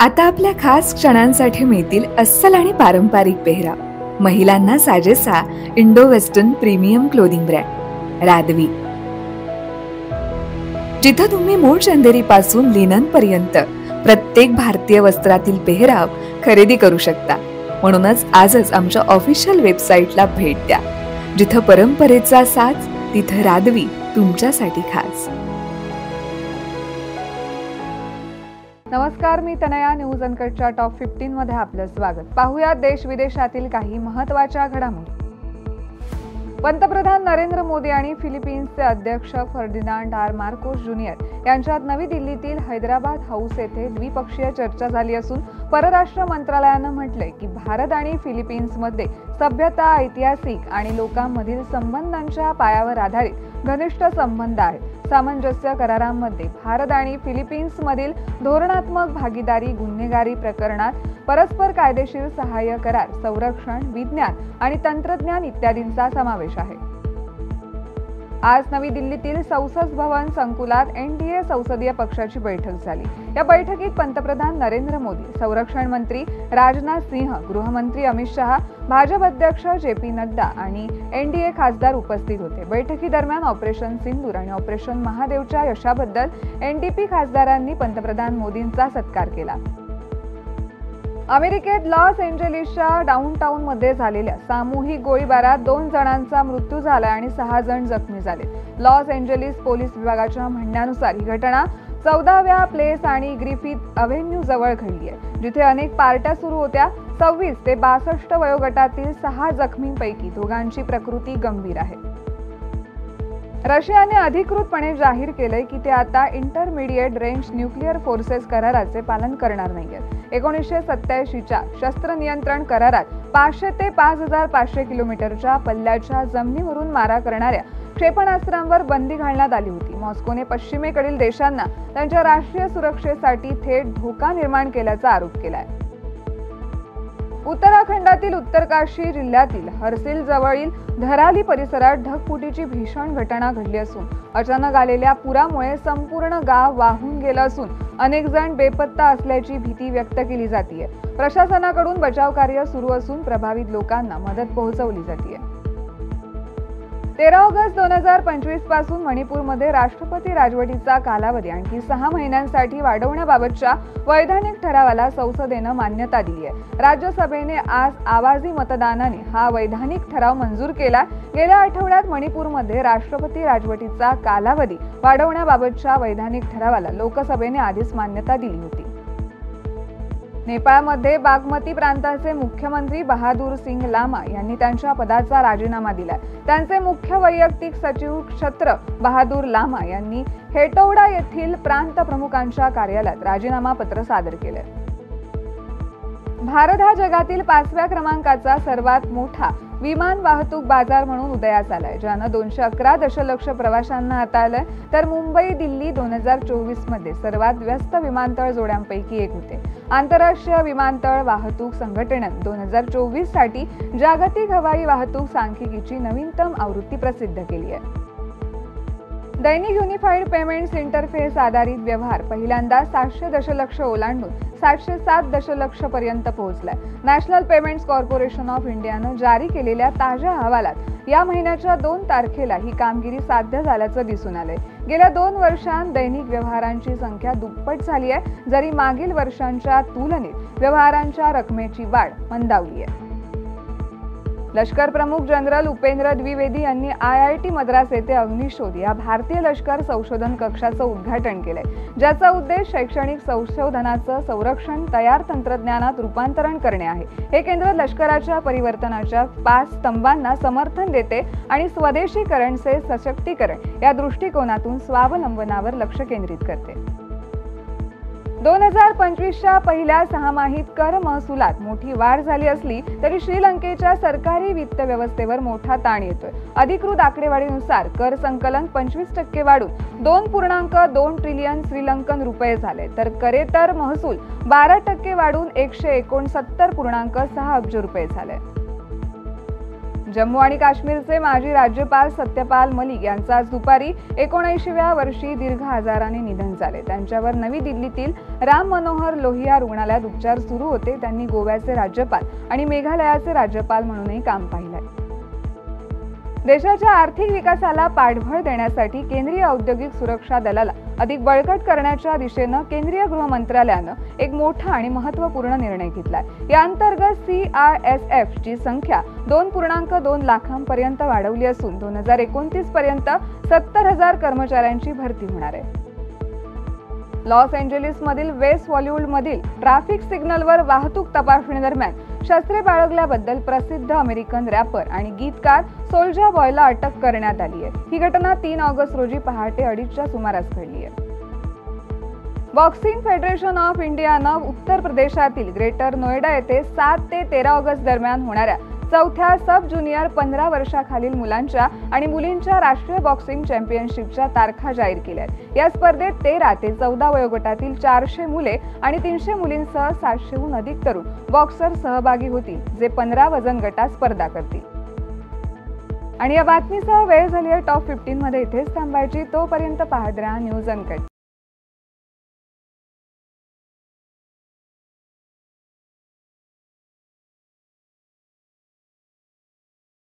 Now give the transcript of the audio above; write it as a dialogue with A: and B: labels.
A: आता आपल्या खास क्षणांसाठी मिळतील अस्सल आणि पारंपरिक पेहराव. महिलांना साजेसा Indo western premium clothing brand Radvi. जिथं तुम्ही मूळ चंदेरी पासून लिनन पर्यंत प्रत्येक भारतीय वस्त्रातील पेहराव खरेदी करू शकता. म्हणूनच आजच आमच्या ऑफिशियल वेबसाईटला भेट द्या. जिथं परंपरेचा साज तिथं रादवी तुमच्यासाठी खास.
B: नमस्कार, मी तनया. न्यूज अनकटच्या टॉप 15 मध्ये आपलं स्वागत. पाहूया देश विदेशातील काही महत्त्वाच्या घडामोडी. पंतप्रधान नरेंद्र मोदी आणि फिलिपिन्सचे अध्यक्ष फर्डिनांड आर मार्कोस ज्युनियर यांच्यात नवी दिल्लीतील हैदराबाद हाऊस येथे द्विपक्षीय चर्चा झाली असून परराष्ट्र मंत्रालयानं म्हटलंय की भारत आणि फिलिपिन्समध्ये सभ्यता, ऐतिहासिक आणि लोकांमधील संबंधांच्या पायावर आधारित घनिष्ठ संबंध आहेत. सामंजस्य करारांमध्ये भारत आणि फिलिपिन्समधील धोरणात्मक भागीदारी, गुन्हेगारी प्रकरणात परस्पर कायदेशीर सहाय्य करार, संरक्षण, विज्ञान आणि तंत्रज्ञान इत्यादींचा समावेश आहे. आज नवी दिल्लीतील संसद भवन संकुलात एनडीए संसदीय पक्षाची बैठक झाली. या बैठकीत पंतप्रधान नरेंद्र मोदी, संरक्षण मंत्री राजनाथ सिंह, गृहमंत्री अमित शहा, भाजप अध्यक्ष जे.पी. नड्डा आणि एनडीए खासदार उपस्थित होते. बैठकीदरम्यान ऑपरेशन सिंदूर आणि ऑपरेशन महादेवच्या यशाबद्दल एनडीपी खासदारांनी पंतप्रधान मोदींचा सत्कार केला. अमेरिकेत लॉस एंजेलिसच्या डाऊनटाउन मध्ये झालेल्या सामूहिक गोळीबारात 2 जणांचा मृत्यू झाला आणि 6 जण जखमी झाले. लॉस एंजेलिस पोलीस विभागाच्या म्हणण्यानुसार ही घटना 14व्या प्लेस आणि ग्रिफिथ अव्हेन्यू जवळ घडली आहे, जिथे अनेक पार्ट्या सुरू होत्या. 26 ते 62 वयोगटातील 6 जखमींपैकी दोघांची प्रकृती गंभीर आहे. रशियाने अधिकृतपणे जाहीर केलंय की ते आता इंटरमिडिएट रेंज न्यूक्लिअर फोर्सेस कराराचे पालन करणार नाहीयेत. 1987च्या शस्त्र नियंत्रण करारात 500 ते 5500 किलोमीटरच्या पल्ल्याच्या जमिनीवरून मारा करणाऱ्या क्षेपणास्त्रांवर बंदी घालण्यात आली होती. मॉस्कोने पश्चिमेकडील देशांना त्यांच्या राष्ट्रीय सुरक्षेसाठी थेट धोका निर्माण केल्याचा आरोप केलाय. उत्तराखंडातील उत्तरकाशी जिल्ह्यातील हर्सिल जवळील धराली परिसरात ढगफुटीची भीषण घटना घडली असून अचानक आलेल्या पुरामुळे संपूर्ण गाव वाहून गेलं असून अनेक जण बेपत्ता असल्याची भीती व्यक्त केली जाते. प्रशासनाकडून बचाव कार्य सुरू असून प्रभावित लोकांना मदत पोहोचवली जाते. 13 ऑगस्ट 2025 पासून मणिपूरमध्ये राष्ट्रपती राजवटीचा कालावधी आणखी 6 महिन्यांसाठी वाढवण्याबाबतच्या वैधानिक ठरावाला संसदेनं मान्यता दिली आहे. राज्यसभेने आज आवाजी मतदानाने हा वैधानिक ठराव मंजूर केला. गेल्या आठवड्यात मणिपूरमध्ये राष्ट्रपती राजवटीचा कालावधी वाढवण्याबाबतच्या वैधानिक ठरावाला लोकसभेने आधीच मान्यता दिली होती. नेपाळमध्ये बागमती प्रांताचे मुख्यमंत्री बहादूर सिंग लामा यांनी त्यांच्या पदाचा राजीनामा दिलाय. त्यांचे मुख्य वैयक्तिक सचिव क्षत्र बहादूर लामा यांनी हेटौडा येथील प्रांत प्रमुखांच्या कार्यालयात राजीनामा पत्र सादर केले. भारत हा जगातील 5व्या क्रमांकाचा सर्वात मोठा विमान वाहतूक बाजार म्हणून उदयास आलाय, ज्यानं 211 दशलक्ष प्रवाशांना हाताळलंय. तर मुंबई दिल्ली 2024 मध्ये सर्वात व्यस्त विमानतळ जोड्यांपैकी एक होते. आंतरराष्ट्रीय विमानतळ वाहतूक संघटनेनं 2024 साठी जागतिक हवाई वाहतूक सांख्यिकीची नवीनतम आवृत्ती प्रसिद्ध केली आहे. दैनिक युनिफाईड पेमेंट्स इंटरफेस आधारित व्यवहार पहिल्यांदा 700 दशलक्ष ओलांडून 707 दशलक्ष पर्यंत पोहोचलाय. नॅशनल पेमेंट्स कॉर्पोरेशन ऑफ इंडियानं जारी केलेल्या ताज्या अहवालात या महिन्याच्या 2 तारखेला ही कामगिरी साध्य झाल्याचं दिसून आलंय. गेल्या 2 वर्षांत दैनिक व्यवहारांची संख्या दुप्पट झाली आहे, जरी मागील वर्षांच्या तुलनेत व्यवहारांच्या रकमेची वाढ मंदावली आहे. लष्कर प्रमुख जनरल उपेंद्र द्विवेदी यांनी IIT मद्रास येथे अग्निशोध या भारतीय लष्कर संशोधन कक्षाचं उद्घाटन केलंय, ज्याचा उद्देश शैक्षणिक संशोधनाचं संरक्षण तयार तंत्रज्ञानात रूपांतरण करणे आहे. हे केंद्र लष्कराच्या परिवर्तनाच्या 5 स्तंभांना समर्थन देते आणि स्वदेशीकरणचे सशक्तीकरण या दृष्टिकोनातून स्वावलंबनावर लक्ष केंद्रित करते. 2025च्या पहिल्या 6 माहीत कर महसुलात मोठी वाढ झाली असली तरी श्रीलंकेच्या सरकारी वित्त व्यवस्थेवर मोठा ताण येतोय. अधिकृत आकडेवारीनुसार कर संकलन 25% वाढून 2.2 ट्रिलियन श्रीलंकन रुपये झाले, तर करेतर महसूल 12% वाढून 169.6 अब्ज रुपये झाले. जम्मू आणि काश्मीरचे माजी राज्यपाल सत्यपाल मलिक यांचं आज दुपारी 79व्या वर्षी दीर्घ आजाराने निधन झाले। त्यांच्यावर नवी दिल्लीतील राम मनोहर लोहिया रुग्णालयात उपचार सुरू होते। त्यांनी गोव्याचे राज्यपाल आणि मेघालयाचे राज्यपाल म्हणूनही काम पाहिलंय। देशाच्या आर्थिक विकासाला पाठबळ देण्यासाठी केंद्रीय औद्योगिक सुरक्षा दलाला अधिक बळकट करण्याच्या दिशेनं केंद्रीय गृह मंत्रालयानं एक मोठा आणि महत्त्वपूर्ण निर्णय घेतलाय। या अंतर्गत CISF ची संख्या 2.2 लाखांपर्यंत वाढवली असून 2029 पर्यंत 70,000 कर्मचाऱ्यांची भरती होणार आहे। लॉस एंजेलिस मधील वेस्ट हॉलिवूड मधील ट्रॅफिक सिग्नलवर वाहतूक तपासणी दरम्यान शस्त्रे बाळगल्याबद्दल प्रसिद्ध अमेरिकन रॅपर आणि गीतकार सोल्जा बॉयला अटक करण्यात आली आहे। ही घटना 3 ऑगस्ट रोजी पहाटे 2:30च्या सुमारास घडली आहे। बॉक्सिंग फेडरेशन ऑफ इंडियानं उत्तर प्रदेशातील ग्रेटर नोएडा येथे 7 ते 13 ऑगस्ट दरम्यान होणाऱ्या 4थ्या सब ज्युनियर 15 वर्षाखालील मुलांच्या आणि मुलींच्या राष्ट्रीय बॉक्सिंग चॅम्पियनशिपच्या तारखा जाहीर केल्या आहेत। या स्पर्धेत 13 ते 14 वयोगटातील 400 मुले आणि 300 मुलींसह 700हून अधिक तरुण बॉक्सर सहभागी होतील, जे 15 वजन गटात स्पर्धा करतील। आणि या बातमीसह वेळ झाली आहे टॉप 15 मध्ये इथेच थांबायची। तोपर्यंत पाहत राहा न्यूज अनकट।